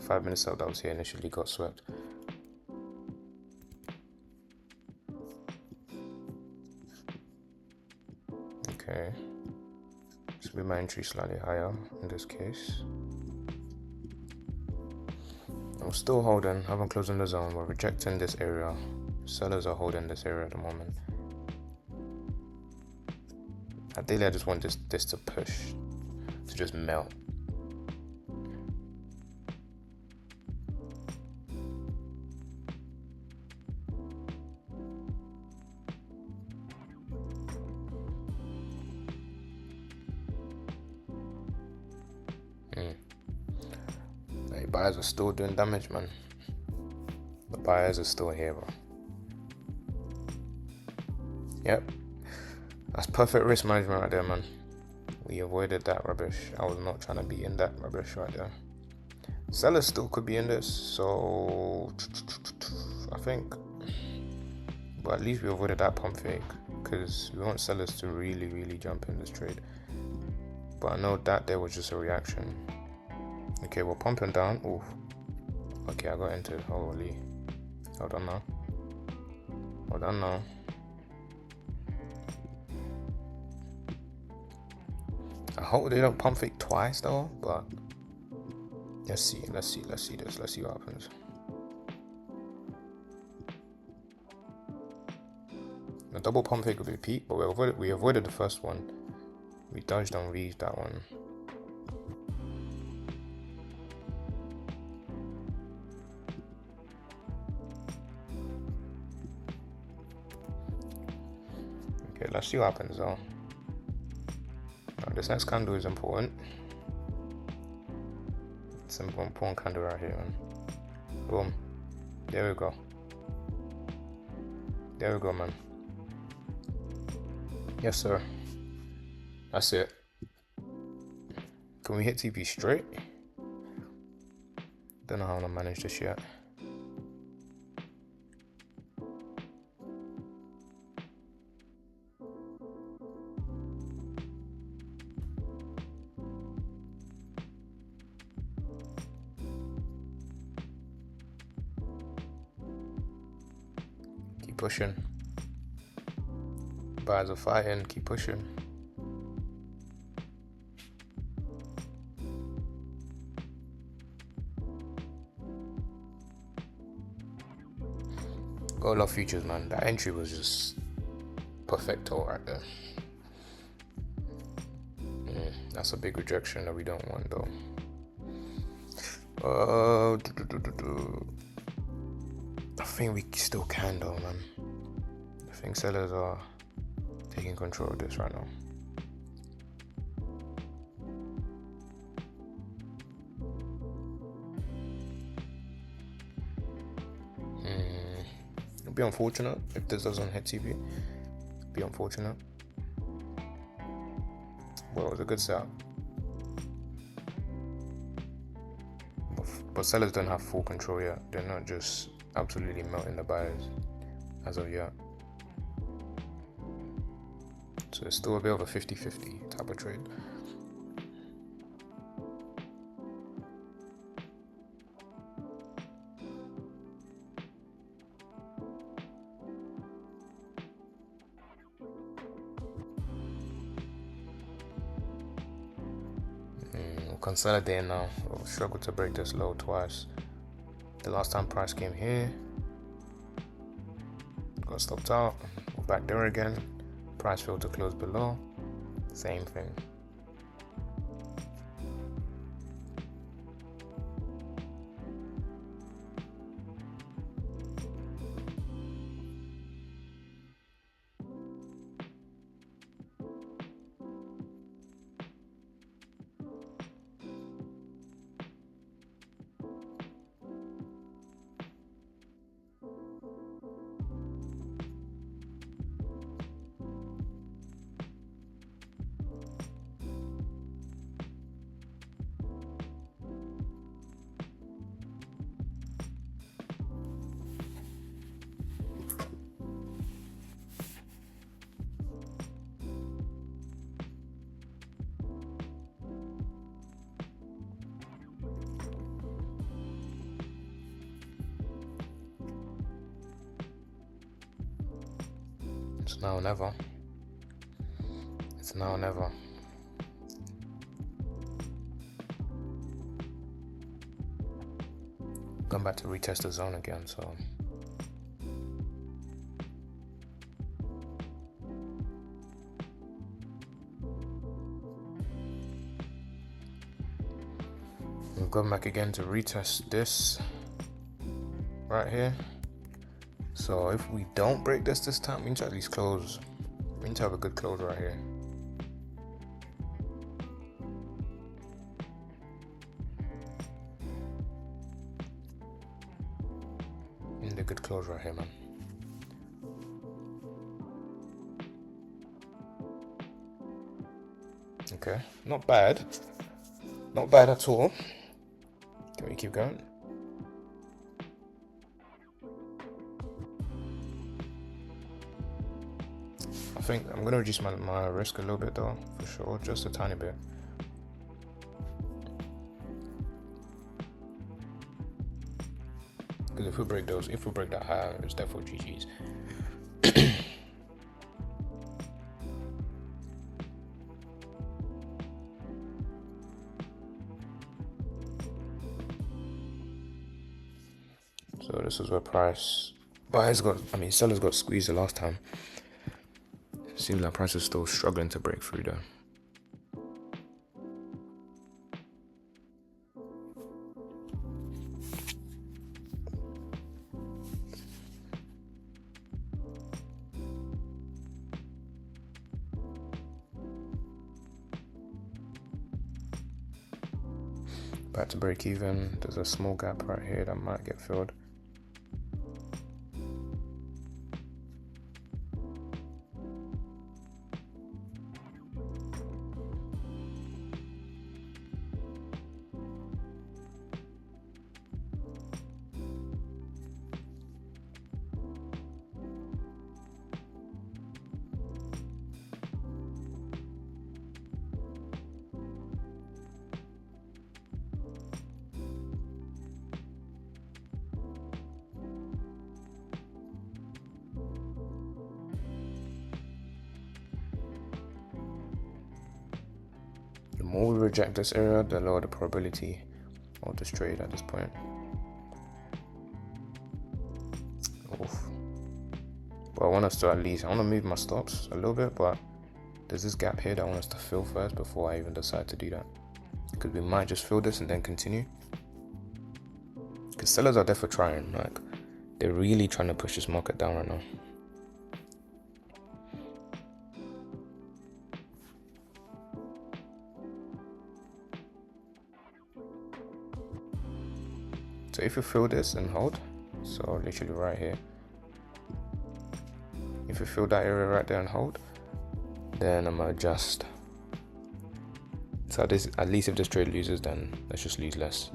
the 5-minute sell that was here initially got swept. Okay, so be my entry slightly higher in this case. I'm still holding, haven't closed in the zone. We're rejecting this area. Sellers are holding this area at the moment. Ideally, I just want this to push, to just melt. Hey, buyers are still doing damage, man. The buyers are still here, bro. Yep. That's perfect risk management right there, man. We avoided that rubbish. I was not trying to be in that rubbish right there. Sellers still could be in this, so I think, but at least we avoided that pump fake, because we want sellers to really jump in this trade. But I know that there was just a reaction. Okay, we're pumping down. Ooh. Okay, I got into it. Holy. Hold on now. Hold on now. I hope they don't pump fake twice though, but let's see this. Let's see what happens. The double pump fake would be peak, but we avoided the first one. We dodged on V's that one. Okay, let's see what happens though. Now, this next candle is important. It's an important candle right here, man. Boom. There we go. There we go, man. Yes, sir. That's it. Can we hit TP straight? Don't know how I'm gonna manage this yet. Keep pushing. Buyers are fighting. Keep pushing. Gotta love futures, man. That entry was just perfecto right there. That's a big rejection that we don't want though. I think we still can though, man. I think sellers are taking control of this right now. It'd be unfortunate if this doesn't hit TP. It'd be unfortunate. Well, it was a good setup. But sellers don't have full control yet. They're not just absolutely melting the buyers as of yet. So it's still a bit of a 50-50 type of trade. Consolidating now. We'll struggle to break this low twice. The last time price came here, got stopped out. We're back there again. Price failed to close below. Same thing. It's now or never. It's now or never. Going back to retest the zone again, so we've gone back again to retest this right here. So if we don't break this time, we need to at least close. We need to have a good close right here. We need a good close right here, man. Okay, not bad. Not bad at all. Can we keep going? I think I'm going to reduce my risk a little bit though, for sure, just a tiny bit. Because if we break that high, it's definitely GG's. So this is where sellers got squeezed the last time. Seems like price is still struggling to break through though. Back to break even. There's a small gap right here that might get filled. The more we reject this area, the lower the probability of this trade at this point. Oof. But I want us to I want to move my stops a little bit, but there's this gap here that I want us to fill first before I even decide to do that. Because we might just fill this and then continue. Because sellers are definitely trying, like, they're really trying to push this market down right now. So if you fill this and hold, so literally right here, if you fill that area right there and hold, then I'm gonna adjust. So at least if this trade loses, then let's just lose less.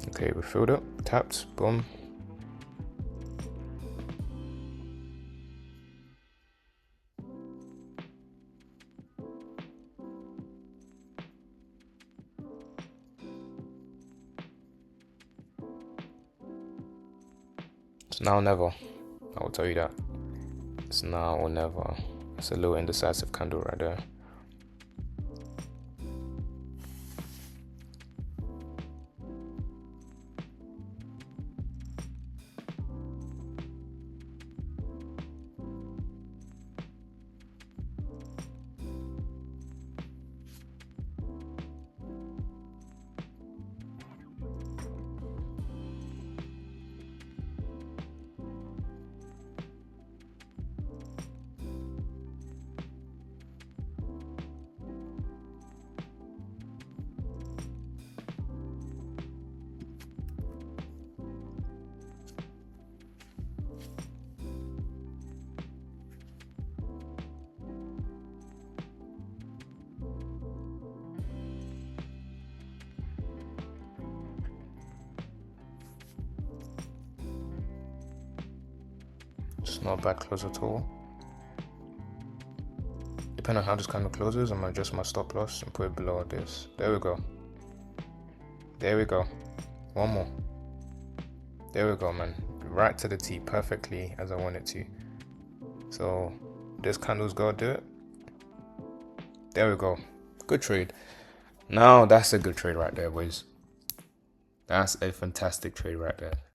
Okay, we filled up, tapped, boom. It's now or never. I will tell you that. It's now or never. It's a little indecisive candle right there. It's not a bad close at all. Depending on how this kind of closes, I'm gonna adjust my stop loss and put it below this. There we go. There we go. One more. There we go, man. Right to the T, perfectly as I want it to. So this candle's gotta do it. There we go. Good trade. Now that's a good trade right there, boys. That's a fantastic trade right there.